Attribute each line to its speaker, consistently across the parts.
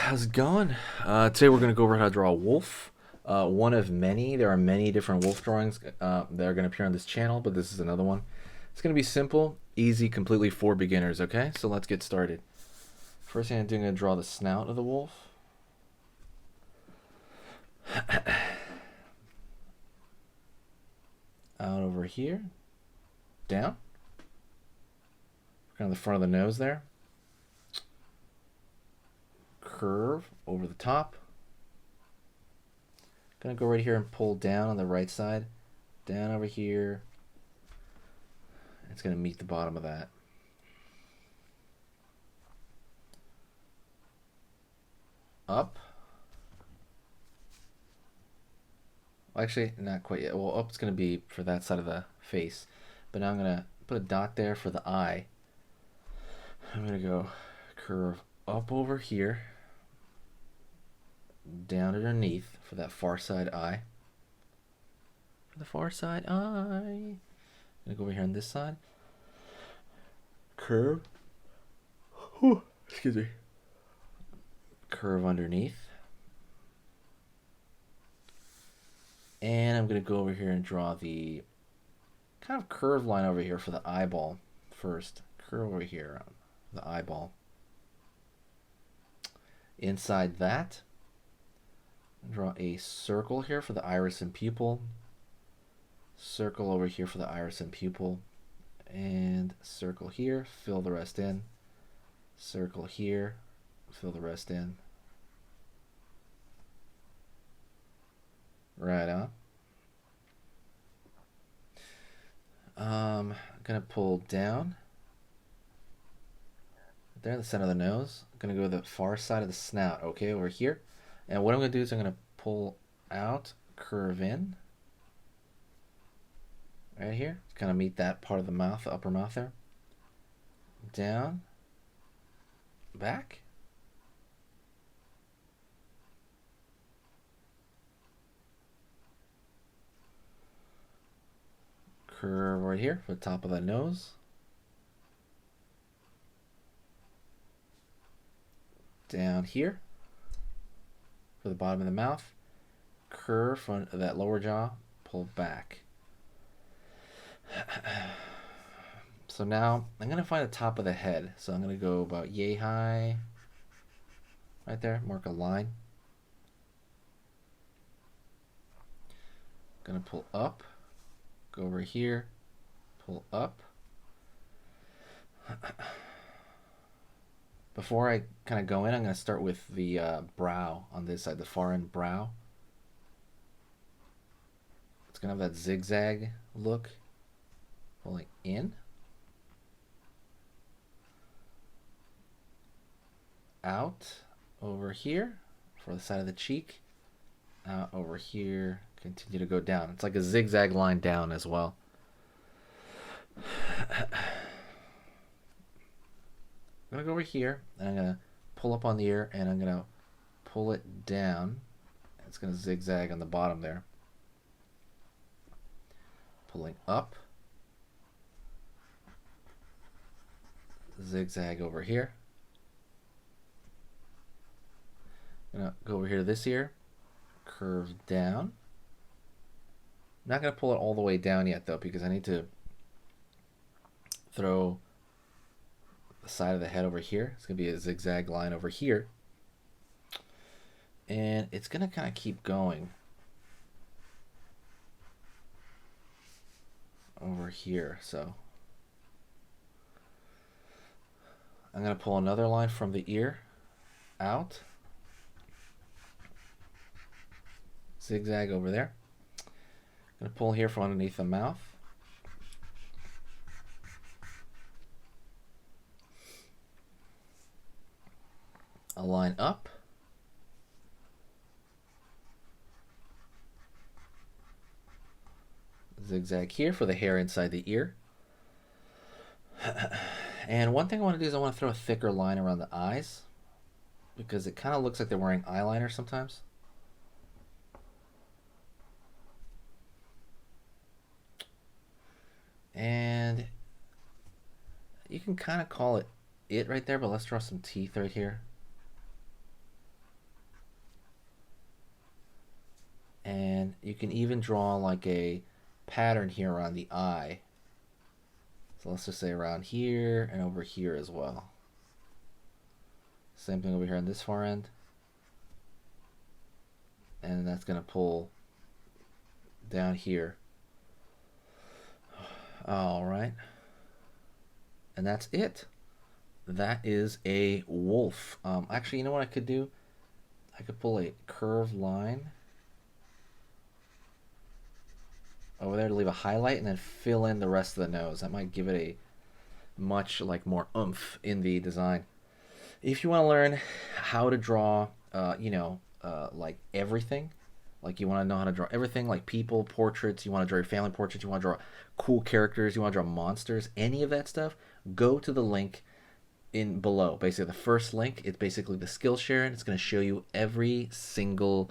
Speaker 1: How's it going? Today we're going to go over how to draw a wolf. One of many. There are many different wolf drawings that are going to appear on this channel, but this is another one. It's going to be simple, easy, completely for beginners, okay? So let's get started. First thing I'm doing, I'm going to draw the snout of the wolf. Out over here. Down. Kind of the front of the nose there. Curve over the top. Gonna go right here and pull down on the right side, down over here. It's gonna meet the bottom of that. Up. Well, actually, not quite yet. Well, up's gonna be for that side of the face, but now I'm gonna put a dot there for the eye. I'm gonna go curve up over here. Down underneath for that far side eye. For the far side eye. I'm gonna go over here on this side. Curve. Whew, excuse me. Curve underneath. And I'm gonna go over here and draw the kind of curved line over here for the eyeball first. Curve over here on the eyeball. Inside that, draw a circle here for the iris and pupil. Circle over here for the iris and pupil. And circle here, fill the rest in. Circle here, fill the rest in. Right on. I'm gonna pull down. There in the center of the nose. I'm gonna go to the far side of the snout, okay, over here. And what I'm going to do is I'm going to pull out, curve in, right here. Kind of meet that part of the mouth, the upper mouth there. Down, back. Curve right here for the top of the nose. Down here. For the bottom of the mouth, curve from that lower jaw, pull back. So now I'm going to find the top of the head. So I'm going to go about yay high, right there, mark a line. Going to pull up, go over here, pull up. Before I kind of go in, I'm going to start with the brow on this side, the far end brow. It's going to have that zigzag look. Pulling in. Out over here for the side of the cheek. Out over here. Continue to go down. It's like a zigzag line down as well. I'm going to go over here, and I'm going to pull up on the ear, and I'm going to pull it down. It's going to zigzag on the bottom there. Pulling up. Zigzag over here. I'm going to go over here to this ear. Curve down. I'm not going to pull it all the way down yet, though, because I need to throw the side of the head over here. It's going to be a zigzag line over here. And it's going to kind of keep going over here. So I'm going to pull another line from the ear out. Zigzag over there. I'm going to pull here from underneath the mouth. A line up. Zigzag here for the hair inside the ear. And one thing I want to do is I want to throw a thicker line around the eyes because it kind of looks like they're wearing eyeliner sometimes. And you can kind of call it right there, but let's draw some teeth right here. can even draw like a pattern here around the eye. So let's just say around here and over here as well. Same thing over here on this far end. And that's going to pull down here. All right. And that's it. That is a wolf. Actually, you know what I could do? I could pull a curved line over there to leave a highlight and then fill in the rest of the nose. That might give it a much like more oomph in the design. If you want to learn how to draw, like everything, like you want to know how to draw everything, like people, portraits, you want to draw your family portraits, you want to draw cool characters, you want to draw monsters, any of that stuff, go to the link in below. Basically, the first link, it's basically the Skillshare, and it's going to show you every single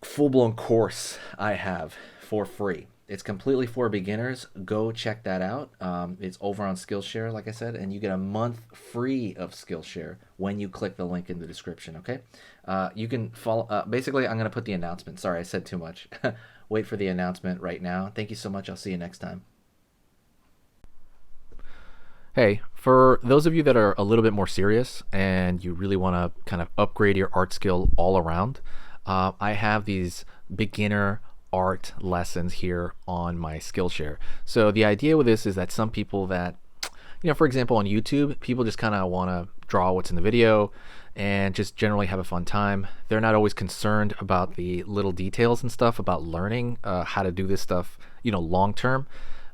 Speaker 1: full-blown course I have for free. It's completely for beginners. Go check that out. It's over on Skillshare, like I said, and you get a month free of Skillshare when you click the link in the description, okay? You can follow, basically, I'm going to put the announcement. Sorry, I said too much. Wait for the announcement right now. Thank you so much. I'll see you next time. Hey, for those of you that are a little bit more serious and you really want to kind of upgrade your art skill all around, I have these beginner art lessons here on my Skillshare. So the idea with this is that some people that, for example, on YouTube, people just kind of want to draw what's in the video and just generally have a fun time. They're not always concerned about the little details and stuff about learning how to do this stuff, long term.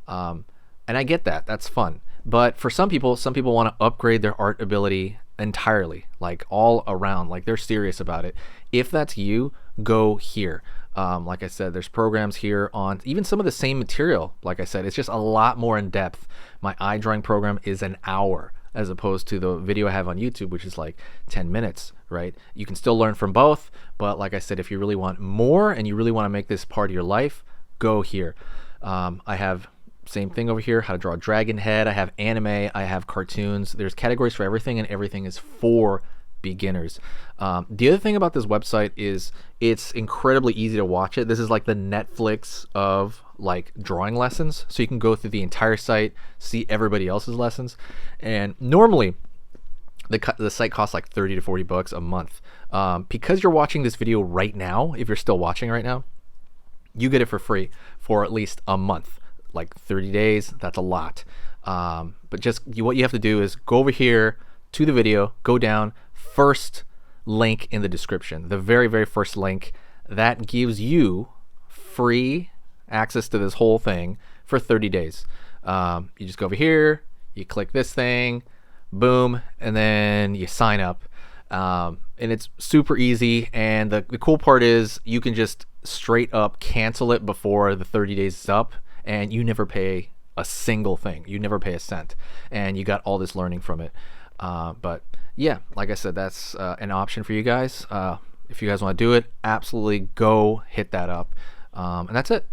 Speaker 1: And I get that. That's fun. But for some people want to upgrade their art ability entirely, like all around, like they're serious about it. If that's you, go here. Like I said, there's programs here on even some of the same material. Like I said, it's just a lot more in depth. My eye drawing program is an hour as opposed to the video I have on YouTube, which is like 10 minutes, right? You can still learn from both, but like I said, if you really want more and you really want to make this part of your life, go here. I have same thing over here, how to draw a dragon head. I have anime, I have cartoons. There's categories for everything, and everything is for beginners. The other thing about this website is it's incredibly easy to watch it. This is like the Netflix of like drawing lessons. So you can go through the entire site, see everybody else's lessons. And normally the site costs like 30 to 40 bucks a month. Because you're watching this video right now, if you're still watching right now, you get it for free for at least a month. Like 30 days, that's a lot. But just what you have to do is go over here to the video, go down, first link in the description, the very, very first link. That gives you free access to this whole thing for 30 days. You just go over here, you click this thing, boom, and then you sign up. And it's super easy. And the cool part is you can just straight up cancel it before the 30 days is up. And you never pay a single thing. You never pay a cent. And you got all this learning from it. But yeah, like I said, that's an option for you guys. If you guys want to do it, absolutely go hit that up. And that's it.